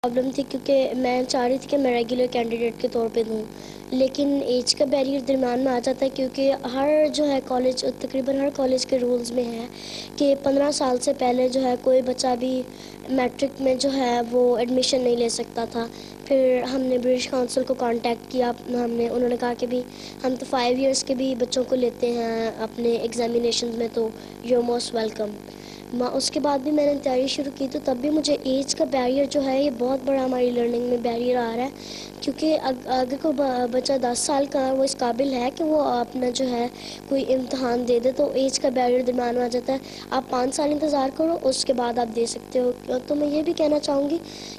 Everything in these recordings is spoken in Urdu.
پرابلم تھی کیونکہ میں چاہ رہی تھی کہ میں ریگولر کینڈیڈیٹ کے طور پہ دوں، لیکن ایج کا بیریئر درمیان میں آ جاتا ہے کیونکہ ہر جو ہے کالج، تقریباً ہر کالج کے رولز میں ہے کہ 15 سال سے پہلے جو ہے کوئی بچہ بھی میٹرک میں جو ہے وہ ایڈمیشن نہیں لے سکتا تھا۔ پھر ہم نے برٹش کونسل کو کانٹیکٹ کیا، انہوں نے کہا کہ بھی ہم تو 5 ایئرس کے بھی بچوں کو لیتے ہیں اپنے ایگزامینیشنز میں، تو یو موسٹ ویلکم۔ اس کے بعد بھی میں نے تیاری شروع کی، تو تب بھی مجھے ایج کا بیریئر جو ہے یہ بہت بڑا ہماری لرننگ میں بیریئر آ رہا ہے، کیونکہ اگر کوئی بچہ 10 سال کا وہ اس قابل ہے کہ وہ اپنا جو ہے کوئی امتحان دے دے، تو ایج کا بیریئر درمیان میں آ جاتا ہے۔ آپ 5 سال انتظار کرو، اس کے بعد آپ دے سکتے ہو۔ تو میں یہ بھی کہنا چاہوں گی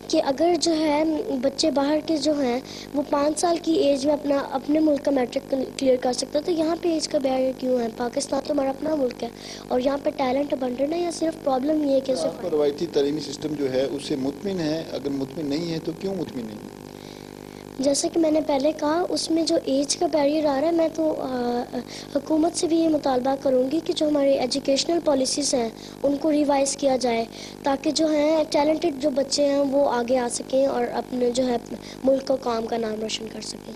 کہ اگر جو ہے بچے باہر کے جو ہیں وہ 5 سال کی ایج میں اپنے ملک کا میٹرک کلیئر کر سکتا ہے، تو یہاں پہ ایج کا بیریئر کیوں ہے؟ پاکستان تو ہمارا اپنا ملک ہے اور یہاں پہ ٹیلنٹ ابنڈنٹ ہے، یا صرف پرابلم یہ ہے کہ آپ کا روایتی تعلیمی سسٹم جو ہے اس سے مطمئن ہے؟ اگر مطمئن نہیں ہے تو کیوں مطمئن نہیں ہے؟ جیسا کہ میں نے پہلے کہا، اس میں جو ایج کا بیریئر آ رہا ہے، میں تو حکومت سے بھی یہ مطالبہ کروں گی کہ جو ہماری ایجوکیشنل پالیسیز ہیں ان کو ریوائز کیا جائے، تاکہ جو ہیں ٹیلنٹڈ جو بچے ہیں وہ آگے آ سکیں اور اپنے جو ہے ملک کو قوم کا نام روشن کر سکیں۔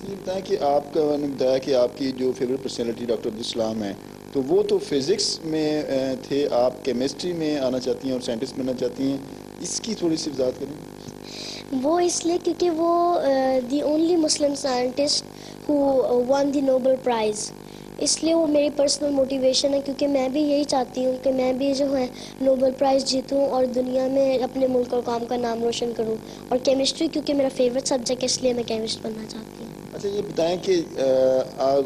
یہ بتائیں کہ آپ کا، میں نے بتایا کہ آپ کی جو فیوریٹ پرسنالٹی ڈاکٹر عبدالسلام ہے، تو وہ تو فزکس میں تھے، آپ کیمسٹری میں آنا چاہتی ہیں اور سائنٹسٹ بننا چاہتی ہیں، اس کی تھوڑی سی وضاحت کریں۔ وہ اس لیے کیونکہ وہ the only Muslim scientist who won the Nobel prize, اس لیے وہ میری پرسنل موٹیویشن ہے، کیونکہ میں بھی یہی چاہتی ہوں کہ میں بھی جو ہے نوبل پرائز جیتوں اور دنیا میں اپنے ملک اور قوم کا نام روشن کروں۔ اور کیمسٹری کیونکہ میرا فیوریٹ سبجیکٹ ہے، اس لیے میں کیمسٹ بننا چاہتی ہوں۔ اچھا یہ بتائیں کہ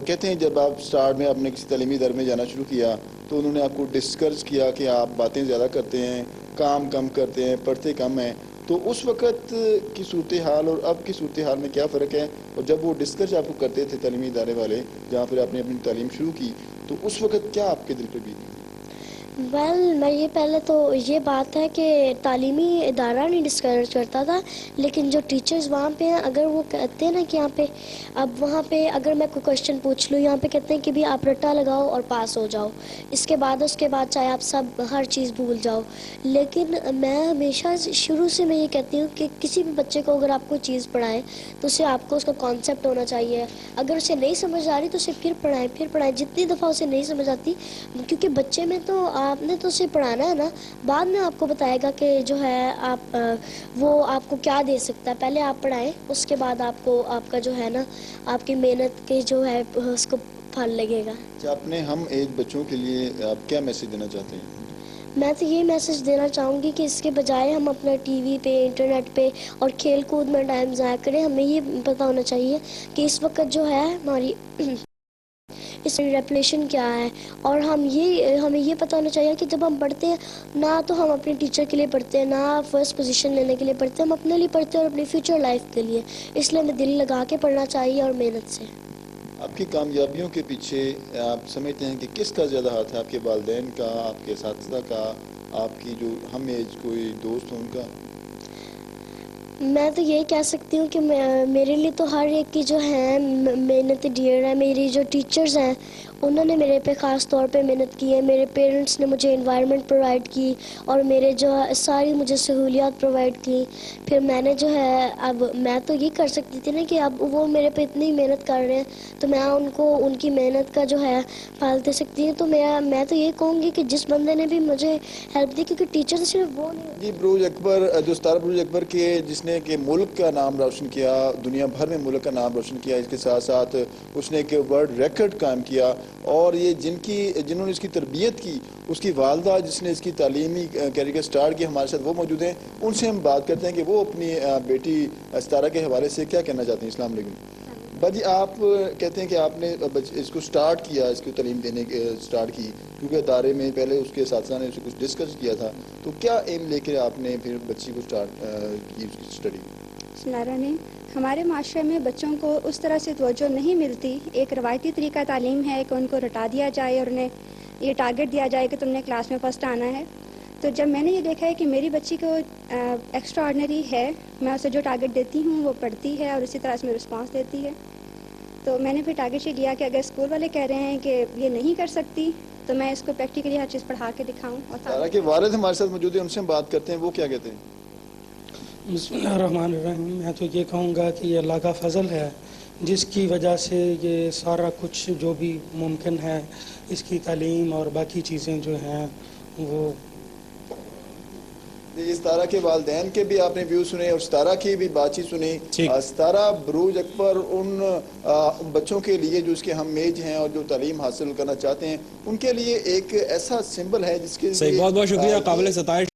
کہتے ہیں جب آپ سٹارٹ میں اپنے کسی تعلیمی ادارے میں جانا شروع کیا تو انہوں نے آپ کو ڈسکرج کیا کہ آپ باتیں زیادہ کرتے ہیں، کام کم کرتے ہیں، پڑھتے کم ہیں، تو اس وقت کی صورتحال اور اب کی صورتحال میں کیا فرق ہے؟ اور جب وہ ڈسکرج آپ کو کرتے تھے تعلیمی ادارے والے جہاں پھر آپ نے اپنی تعلیم شروع کی، تو اس وقت کیا آپ کے دل پہ بیتی؟ میں یہ پہلے تو یہ بات ہے کہ تعلیمی ادارہ نہیں ڈسکریج کرتا تھا، لیکن جو ٹیچرز وہاں پہ ہیں اگر وہ کہتے ہیں نا کہ یہاں پہ اب وہاں پہ اگر میں کوئی کوشچن پوچھ لوں، یہاں پہ کہتے ہیں کہ بھی آپ رٹا لگاؤ اور پاس ہو جاؤ، اس کے بعد چاہے آپ سب ہر چیز بھول جاؤ۔ لیکن میں ہمیشہ شروع سے میں یہ کہتی ہوں کہ کسی بھی بچے کو اگر آپ کوئی چیز پڑھائیں تو اسے آپ کو اس کا کانسیپٹ ہونا چاہیے، اگر اسے نہیں سمجھ آ رہی تو اسے پھر پڑھائیں جتنی دفعہ اسے نہیں سمجھ آتی، کیونکہ بچے میں تو آپ نے تو اسے پڑھانا ہے نا، بعد میں آپ کو بتائے گا کہ جو ہے وہ آپ کو کیا دے سکتا ہے، پہلے آپ پڑھائیں، اس کے بعد آپ کا جو ہے نا آپ کی محنت کے جو ہے اس کو پھل لگے گا۔ اپنے ہم ایج بچوں کے لیے آپ کیا میسج دینا چاہتے ہیں؟ میں تو یہ میسج دینا چاہوں گی کہ اس کے بجائے ہم اپنا ٹی وی پہ، انٹرنیٹ پہ اور کھیل کود میں ٹائم ضائع کریں۔ ہمیں یہ پتہ ہونا چاہیے کہ اس وقت جو ہے ہماری اس ریپولیشن کیا ہے، اور ہمیں یہ پتہ ہونا چاہیے کہ جب ہم پڑھتے ہیں نہ تو ہم اپنے ٹیچر کے لیے پڑھتے ہیں، نہ فرسٹ پوزیشن لینے کے لیے پڑھتے ہیں، ہم اپنے لیے پڑھتے ہیں اور اپنی فیوچر لائف کے لیے، اس لیے ہمیں دل لگا کے پڑھنا چاہیے اور محنت سے۔ آپ کی کامیابیوں کے پیچھے آپ سمجھتے ہیں کہ کس کا زیادہ ہاتھ ہے؟ آپ کے والدین کا، آپ کے اساتذہ کا، آپ کی جو ہم ایج کوئی دوست ہوں ان کا؟ میں تو یہی کہہ سکتی ہوں کہ میرے لیے تو ہر ایک کی جو ہے محنت ڈیئر ہے۔ میری جو ٹیچرز ہیں انہوں نے میرے پہ خاص طور پہ محنت کی ہے، میرے پیرنٹس نے مجھے انوائرمنٹ پرووائڈ کی اور میرے جو ساری مجھے سہولیات پرووائڈ کی۔ پھر میں نے جو ہے اب میں تو یہ کر سکتی تھی نا کہ اب وہ میرے پہ اتنی محنت کر رہے ہیں تو میں ان کو ان کی محنت کا جو ہے پھل دے سکتی ہوں۔ تو میں تو یہ کہوں گی کہ جس بندے نے بھی مجھے ہیلپ دی، کیونکہ ٹیچر صرف وہ نہیں۔ جی بروج اکبر، جو ستارہ بروج اکبر کے جس نے کہ ملک کا نام روشن کیا، دنیا بھر میں ملک کا نام روشن کیا، اس کے ساتھ ساتھ اس نے ایک ورلڈ ریکارڈ قائم کیا، اور یہ جنہوں نے اس کی تربیت کی، اس کی والدہ جس نے اس کی تعلیمی کیریئر سٹارٹ کیا، ہمارے ساتھ وہ موجود ہیں، ان سے ہم بات کرتے ہیں کہ وہ اپنی بیٹی ستارہ کے حوالے سے کیا کہنا چاہتے ہیں۔ السلام علیکم باجی، آپ کہتے ہیں کہ آپ نے اس کو سٹارٹ کیا، اس کی تعلیم دینے کے سٹارٹ کی، کیونکہ ادارے میں پہلے اس کے اساتذہ نے اسے کچھ ڈسکس کیا تھا، تو کیا ایم لے کے آپ نے پھر بچی کو سٹارٹ کی اس کی اسٹڈی؟ بسم اللہ الرحمن الرحیم۔ ہمارے معاشرے میں بچوں کو اس طرح سے توجہ نہیں ملتی۔ ایک روایتی طریقہ تعلیم ہے کہ ان کو رٹا دیا جائے اور انہیں یہ ٹارگٹ دیا جائے کہ تم نے کلاس میں فرسٹ آنا ہے۔ تو جب میں نے یہ دیکھا ہے کہ میری بچی کو ایکسٹرا آرڈنری ہے، میں اسے جو ٹارگٹ دیتی ہوں وہ پڑھتی ہے اور اسی طرح اس میں رسپانس دیتی ہے، تو میں نے پھر ٹارگٹ یہ لیا کہ اگر اسکول والے کہہ رہے ہیں کہ یہ نہیں کر سکتی تو میں اس کو پریکٹیکلی ہر چیز پڑھا کے دکھاؤں۔ اور ستارہ کے والد ہمارے ساتھ موجود ہیں، ان سے ہم بات کرتے ہیں، وہ کیا کہتے ہیں؟ بسم اللہ الرحمن الرحیم. میں تو یہ کہوں گا کہ یہ اللہ کا فضل ہے جس کی وجہ سے یہ سارا کچھ جو بھی ممکن ہے، اس کی تعلیم اور باقی چیزیں جو ہیں وہ. ستارہ کے والدین کے بھی آپ نے ویو سنے اور ستارہ کی بھی بات چیت سنی. ستارہ بروج اکبر ان بچوں کے لیے جو اس کے ہم ایج ہیں اور جو تعلیم حاصل کرنا چاہتے ہیں ان کے لیے ایک ایسا سمبل ہے جس کے بہت بہت شکریہ، قابل ستائش